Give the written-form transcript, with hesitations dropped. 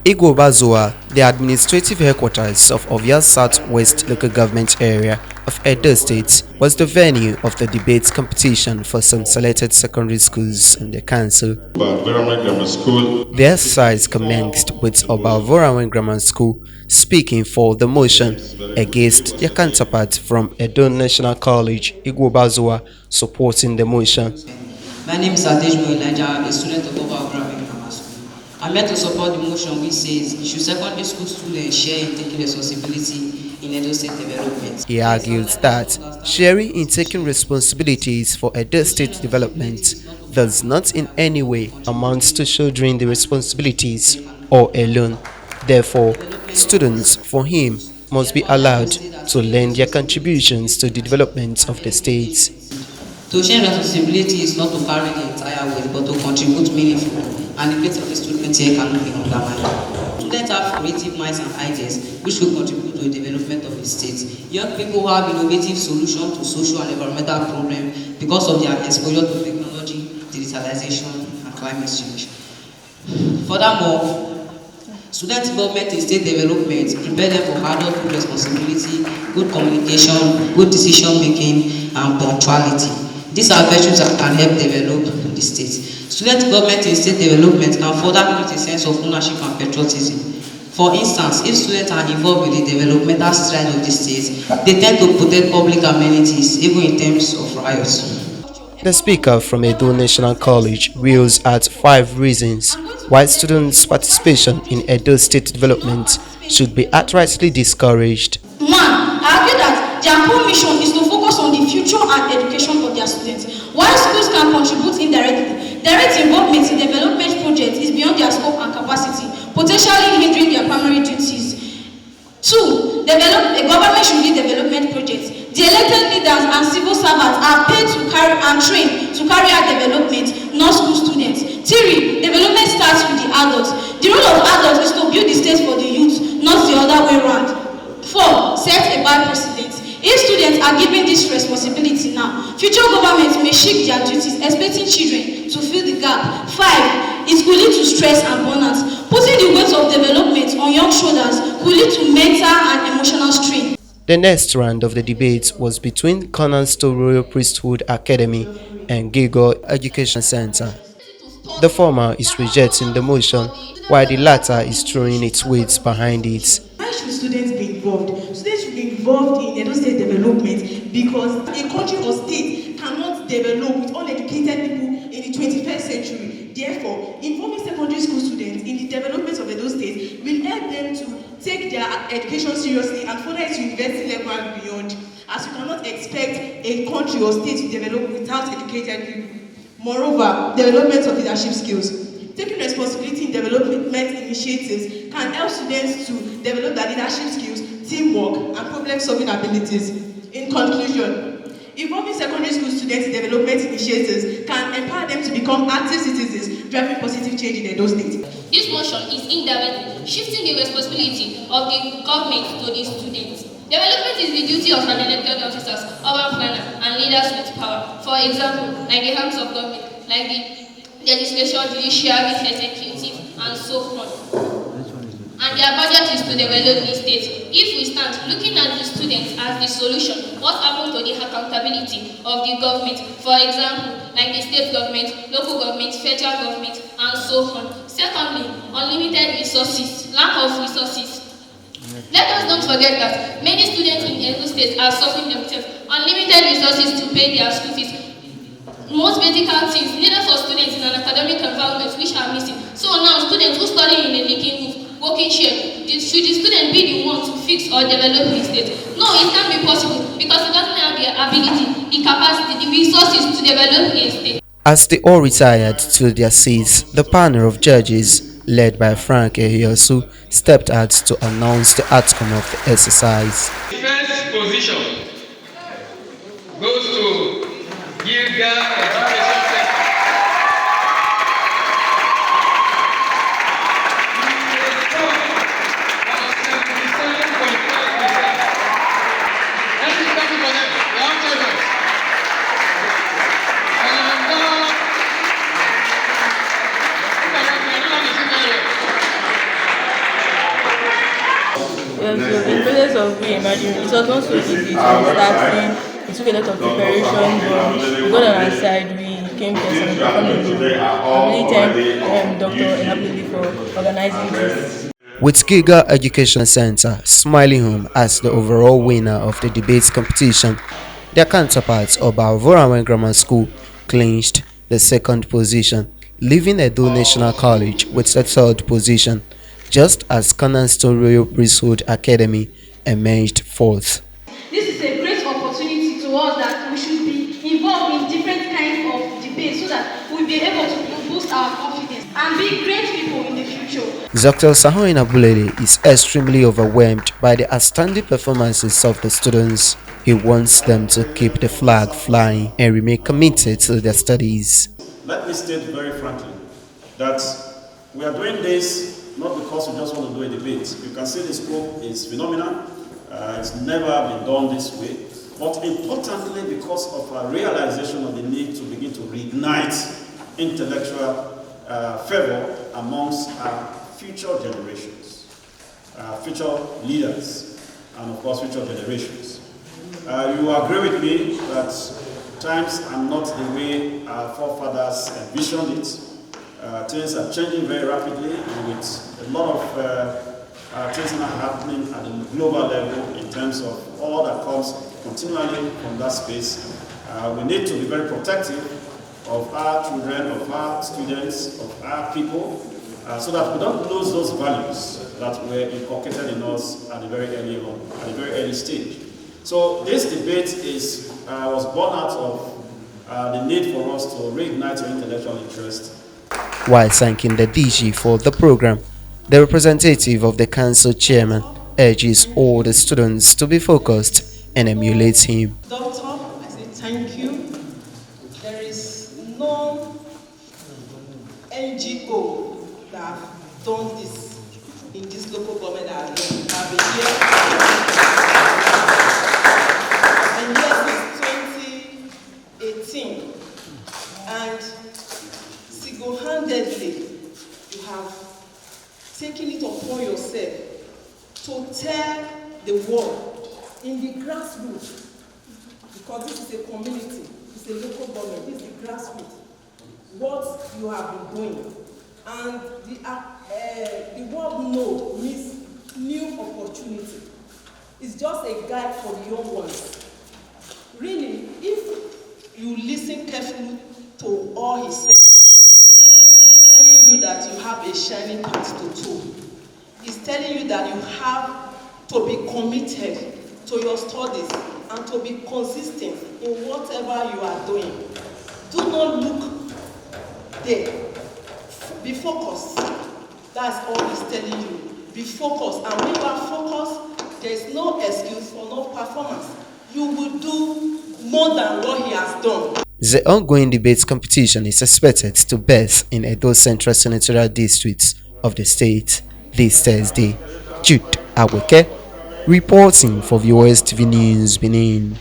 Iguazua, the administrative headquarters of Ovia's southwest local government area of Edo State, was the venue of the debate competition for some selected secondary schools in the council. Grammar School. The exercise commenced with Aubor Grammar School speaking for the motion against their counterpart from Edo National College, Iguazua, supporting the motion. My name is Elijah. I'm a student of Aubor Grammar School. I'm here to support the motion which says should secondary school students share in taking responsibility in Edo State development. He argues that sharing in taking responsibilities for Edo State development does not in any way amount to shouldering the responsibilities or alone. Therefore, students, for him, must be allowed to lend their contributions to the development of the state. To share responsibility is not to carry the entire weight, but to contribute meaningfully, and the fate of the students here cannot be undermined. Students have creative minds and ideas which will contribute to the development of the state. Young people who have innovative solutions to social and environmental problems because of their exposure to technology, digitalization, and climate change. Furthermore, student involvement in state development prepare them for adulthood responsibility, good communication, good decision making, and punctuality. These are virtues that can help develop the state. Student involvement in state development can further create a sense of ownership and patriotism. For instance, if students are involved with the developmental stride of the state, they tend to protect public amenities, even in terms of riots. The speaker from Edo National College wheels at 5 reasons why students' participation in Edo State development should be outrightly discouraged. 1. I argue that their whole mission is to focus on the future and education of their students. While schools can contribute indirectly, direct involvement in development projects is beyond their scope and capacity, potentially hindering their primary duties. 2. A government should lead development projects. The elected leaders and civil servants are paid to carry and trained to carry out development, not school students. 3. Development starts with the adults. The role of adults is to build the state for the youth, not the other way around. 4. Set a bad precedent. If students are given this responsibility now, future governments may shift their duties, expecting children to fill the gap. 5. It could lead to stress and burnout. Putting the weight of development on young shoulders could lead to mental and emotional strain. The next round of the debate was between Senatorial Priesthood Academy and Gilgal Education Center. The former is rejecting the motion, while the latter is throwing its weight behind it. Why should students be involved? Students should be involved in Edo State development because a country or state cannot develop with uneducated people in the 21st century. Therefore, involving secondary school students in the development of Edo State will help them to take their education seriously and further it to university level and beyond, as you cannot expect a country or state to develop without educated people. Moreover, development of leadership skills. Taking responsibility in development initiatives can help students to develop their leadership skills, teamwork, and problem-solving abilities. In conclusion, involving secondary school students in development initiatives can empower them to become active citizens, driving positive change in Edo State. This motion is indirectly shifting the responsibility of the government to the students. Development is the duty of unelected officers, urban planners, and leaders with power. For example, like the arms of government, like the legislation, judiciary, executive, and so on. And their budget is to develop the state. If we start looking at the students as the solution, what happened to the accountability of the government? For example, like the state government, local government, federal government, and so on. Secondly, unlimited resources, lack of resources. Let us not forget that many students in Edo State are suffering themselves unlimited resources to pay their school fees. Most basic things needed for students in an academic environment which are missing. So now students who study in a leaking roof, working share, should the student be the one to fix or develop the state? No, it can't be possible because it doesn't have the ability, the capacity, the resources to develop a state. As they all retired to their seats, the panel of judges, led by Frank Ehiosu, stepped out to announce the outcome of the exercise. The first position goes to Gilgal Education Center. Yeah, so in process of reimagining, it was not so easy. It was starting. It took a lot of preparation, but we got on our side. We came to some performance. I really thank Dr. Enabulele for organizing this. With Gilgal Education Center smiling home as the overall winner of the debates competition, their counterparts Aubor Grammar School clinched the second position, leaving Edo National College with the third position, just as Cornerstone Royal Priesthood Academy emerged fourth. This is a great opportunity to us that we should be involved in different kinds of debates so that we'll be able to boost our confidence and be great people in the future. Dr. Enabulele is extremely overwhelmed by the outstanding performances of the students. He wants them to keep the flag flying and remain committed to their studies. Let me state very frankly that we are doing this not because we just want to do a debate. You can see the scope is phenomenal. It's never been done this way. But importantly, because of our realization of the need to begin to reignite intellectual fervor amongst our future generations, future leaders, and of course future generations. You agree with me that times are not the way our forefathers envisioned it. Things are changing very rapidly, and with a lot of things that are happening at the global level in terms of all that comes continually from that space. We need to be very protective of our children, of our students, of our people, so that we don't lose those values that were inculcated in us at the very early stage. So this debate was born out of the need for us to reignite our intellectual interest. While thanking the DG for the program, the representative of the council chairman urges all the students to be focused and emulate him. Doctor, I say thank you. There is no NGO that have done this in this local government that have been here. And yes, it's 2018. And single-handedly, you have taken it upon yourself to tell the world in the grassroots, because this is a community, it's a local government, this is the grassroots, what you have been doing. And the world needs new opportunity. It's just a guide for the young ones. Really, if you listen carefully to all he said, he's telling you that you have a shining path to toe. He's telling you that you have to be committed to your studies and to be consistent in whatever you are doing. Do not look there. Be focused. That's all he's telling you. Be focused. And when you are focused, there is no excuse for no performance. You will do more than what he has done. The ongoing debates competition is expected to birth in Edo Central Senatorial District of the state this Thursday. Jude Aweke, reporting for Viewers TV News Benin.